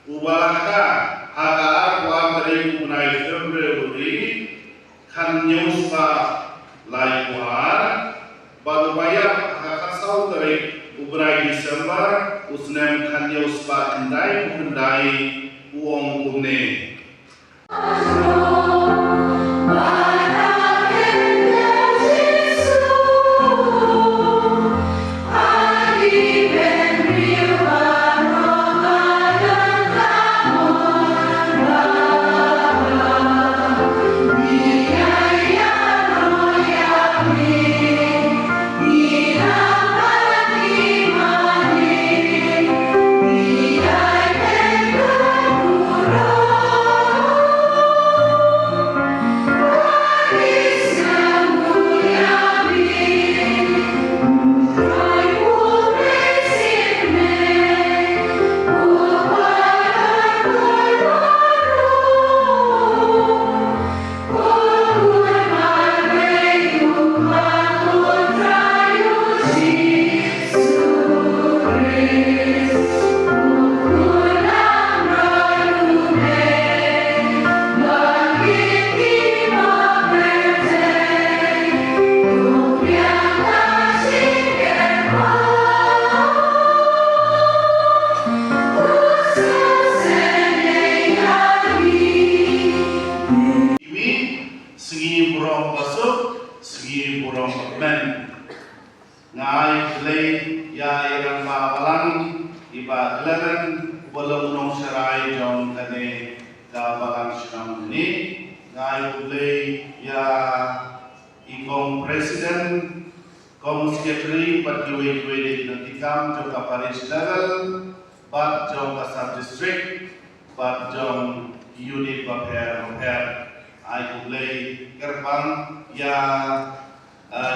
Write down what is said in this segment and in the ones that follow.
Ubalaka hagar wandering unai Februari kan nyuspa laiwar bagubaya hakasau dari ubrai Desember usnem kan nyuspa kendai uang kune. Ngai play ya irang babalang iba gelaran belum nong serai jom kane babalang sedang ini ngai play ya ikong presiden kom secretary partiwe di nantikam jom Paris level bat jom sub district bat jom unit baper ai play gerbang ya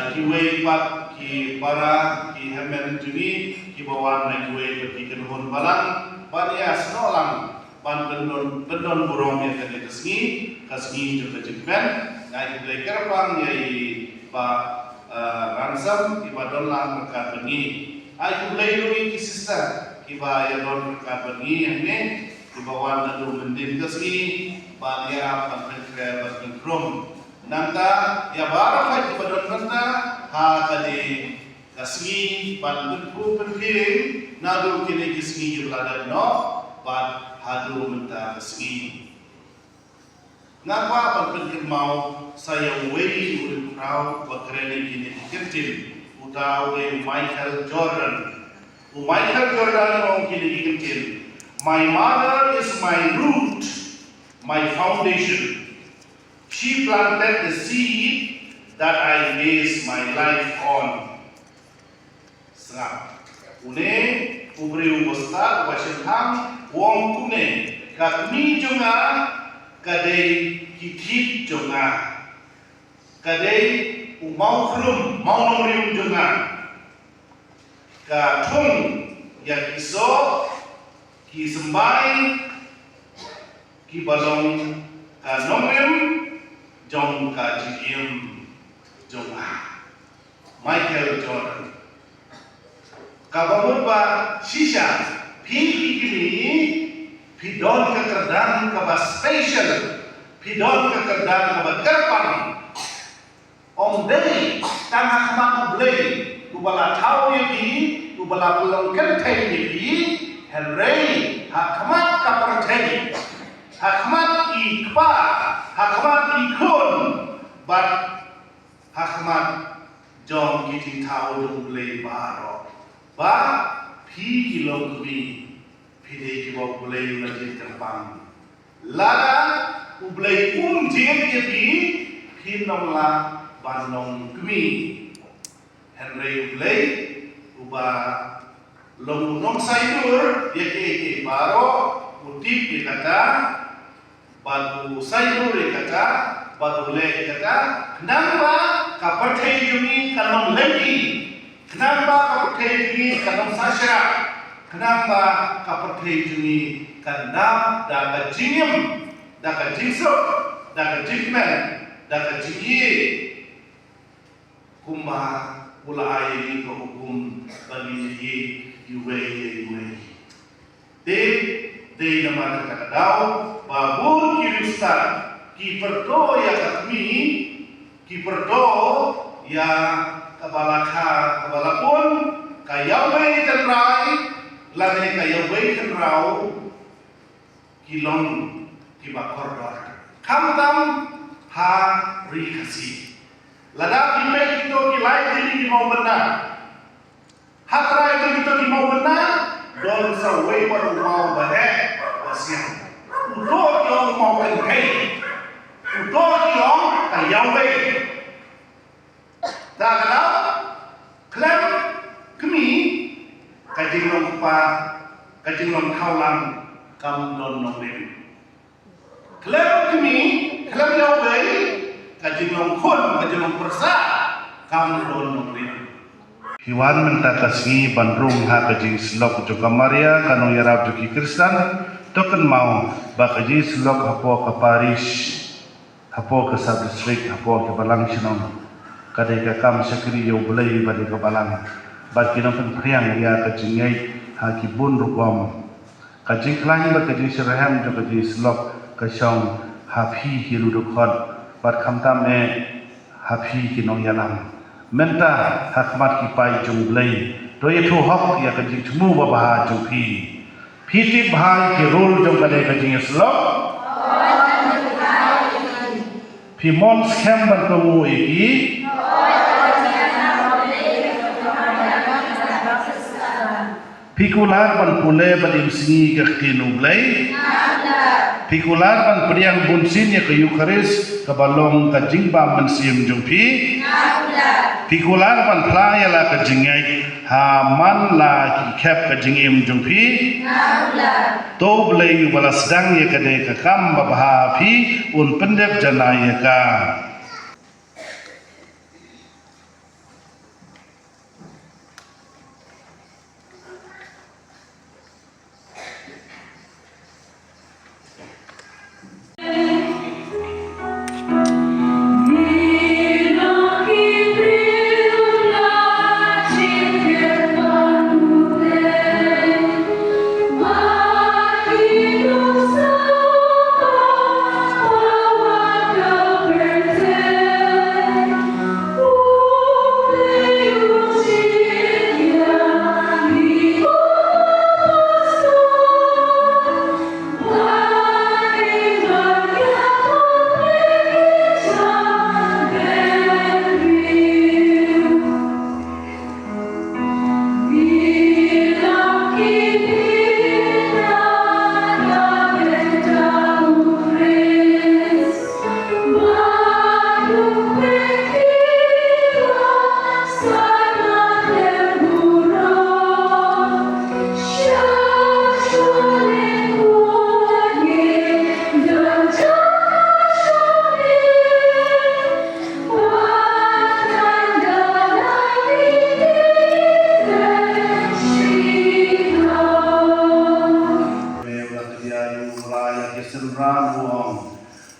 kiwe pat ki para ki hemen juni ki bawan na kiwe ki kenhon balang ban ya snolang ban bendon burong ya kan kasni juga jikmen ngai kiwe kerpang ya pa ransam ki badon lang merkat bengi ai kiwe lui ki sister ki ba ya don merkat bengi ne ki bawan na du mendin kasni ban ya pan kre ban krom nanta ya barang lagi badan nanta ha kali kasih ban ku penting nadu kini kasih jeladan no ban hadu menta kasih ngapa ban penting mau saya wei urip rau bakreni kini kentil utawe Michael Jordan mau kini kentil my mother is my root my foundation. She planted the seed that I base my life on. Serap. Une ubri ubostat washenham wong kune kakmi jonga kadai kikit jonga kadai umau khrum mau nomrium jonga ka thung ya kiso ki sembai ki balong ka nomrium jong ka jim jonga Michael Jordan kabamut ba shisha phi kini pidon ka kerdang ka ba special pidon ka kerdang ka ba kerpang om dei tang hakma blei ubala thau yi ubala pelong kentai yi henrei hakmat ka perthei hakmat ikpa hakmat ikun bat hakmat jom kiti tau dum blei baro ba phi kilom kumi phide ki bo blei lagi terpang lada ublei jeng ye phi nom la banong kumi henrei ublei uba long nong saidur ye ke baro utip ye kata batu sayur kata batu le kata kenapa kapathai jumi kanom lagi kenapa kapathai jumi kanom sasra kenapa kapathai jumi kanam daga jingim daga jingsuk daga jingmen daga jingi kuma pula air ko hukum bagi yuwe. Then Dei nama kadau babur kirustan ki perdo ya kami ki perdo ya kabalapun kayawai tenrai lane kayawai tenrau kilong ki bakordor kamtam ha rikasi lada kita itu kilai diri ki mau benar hatra itu kita ki mau benar don sawai baru mau bahek wasiat udah yang mau kenkai udah yang kayawai dah kalau klem kami kajing long pa kajing long kaulang kam don nongin klem kami klem yawai kajing long kun kajing long persa kam don nongin Hiwan minta kasih bandrung ha kajing slok juga Maria kanu yarab juki Kristen token mau bakaji slok hapo ke Paris hapo ke sub district hapo ke Balang Sinong kadai ke kam sekri yo belai badi ke Balang bagi nang priang ya kajing ngai ha kibun rukom kajing klain bakaji siraham juga kajing slok ke Song hafi hiru dukot bad kamtam hafi kinong yalam menta hakmat kipai jumblai to ye thu hok ya kajing thmu ba ba jung phi ti bhai ki rul jong kale kajing slok phi mon schem ban ko mu eki phi kular ban pule badim singi ka kinu blai phi kular ban priang bunsin ya kayu kharis ka balong kajing ba mansim jung phi Pikular pan playa la kajingai ha man la ki kep kajingim jungpi to blai yu bala sedang ye kade ka kam ba ha phi un pendep janaya ka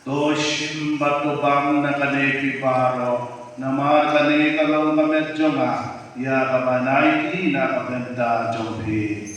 Toshim batu bang na kane piparo namar kane kalong kamet jonga ya kabanai ki na kabenta jompi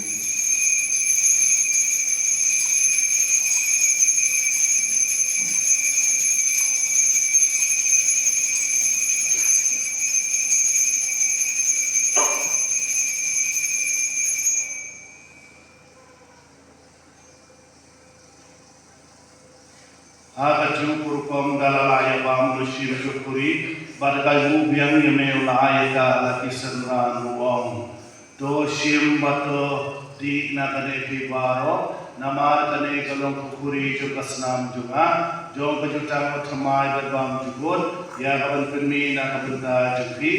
Aga jupur kom dalalaya bam rushim syukuri badai mu biang yeme ulaya ka laki senran uong to shim bato di na kane pibaro namar kane kalong kukuri jukasnam juga jong kajutang uthamai badbam jugut ya kaban penmi na kabenta jukri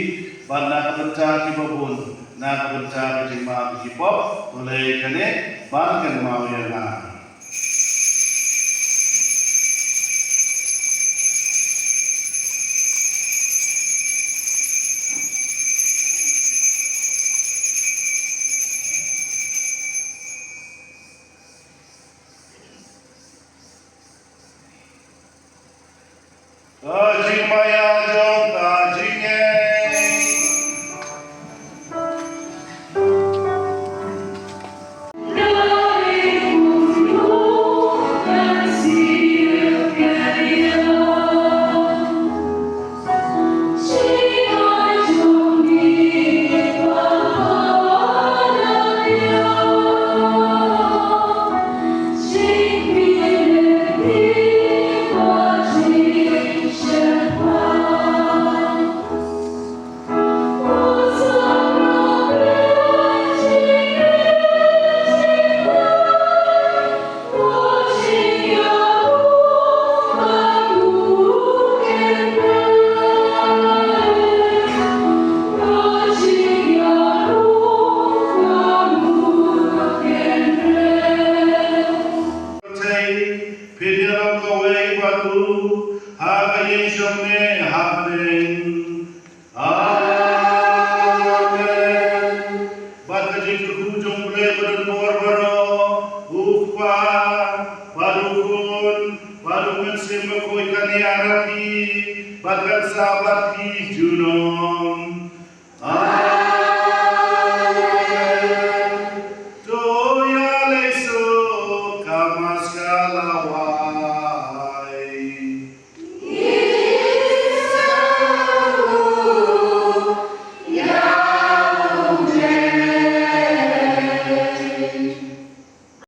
bad na kabenta kibabun na kabenta kajimam kipop oleh kane ban kan mau yana Kajing maya jong kajingnya Dari baru hagayeshomne hapnen. Amen. Bakajik hujung lebaran borbaro ukpa barukun barukan sembako ikani arapi bakat sabat junon.